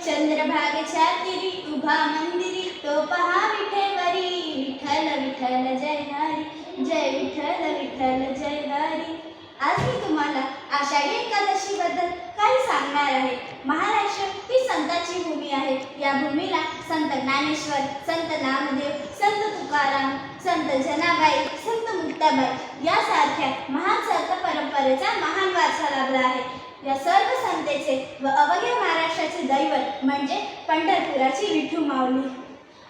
चंद्रभागेच्या तीरी उभा मंदिरी तो पहा विठेवरी विठ्ठल विठ्ठल जय हरी जय विठ्ठल विठ्ठल जय हरी। आज मी तुम्हाला आषाढी एकादशी बद्दल काही सांगणार आहे। महाराष्ट्र ही संतांची भूमी आहे। या भूमीला संत ज्ञानेश्वर, संत नामदेव, संत तुकाराम, संत जनाबाई, संत मुक्ताबाई यासारख्या महान संत परंपरेचा महान वारसा लाभला आहे। या सर्व संतेचे व अवघ्या महाराष्ट्राचे दैवत म्हणजे पंढरपुराची विठू माऊली।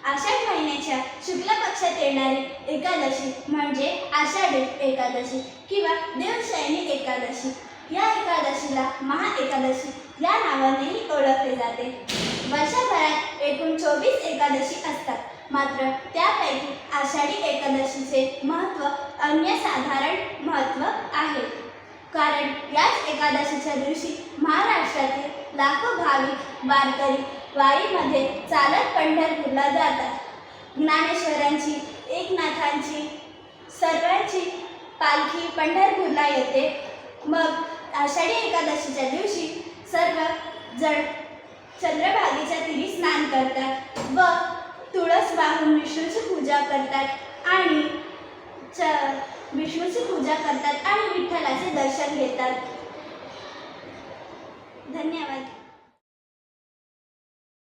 आषाढ महिन्याच्या शुक्ल पक्षात येणारी एकादशी म्हणजे आषाढी एकादशी किंवा देवशयनी एकादशी। या एकादशीला महाएकादशी या नावानेही ओळखले जाते। वर्षभरात एकूण 24 एकादशी असतात, मात्र त्यापैकी आषाढी एकादशीचे महत्त्व अनन्यसाधारण महत्त्व आहे। कारण याच एकादशीच्या दिवशी महाराष्ट्रातील लाखो भाविक वारकरी वारीमध्ये चालत पंढरपूरला जातात। ज्ञानेश्वरांची, एकनाथांची, सर्वांची पालखी पंढरपूरला येते। मग आषाढी एकादशीच्या दिवशी सर्व जण चंद्रभागेच्या तीरी स्नान करतात व तुळस वाहून विष्णूची पूजा करतात आणि विठ्ठलाचे दर्शन घेतात। धन्यवाद।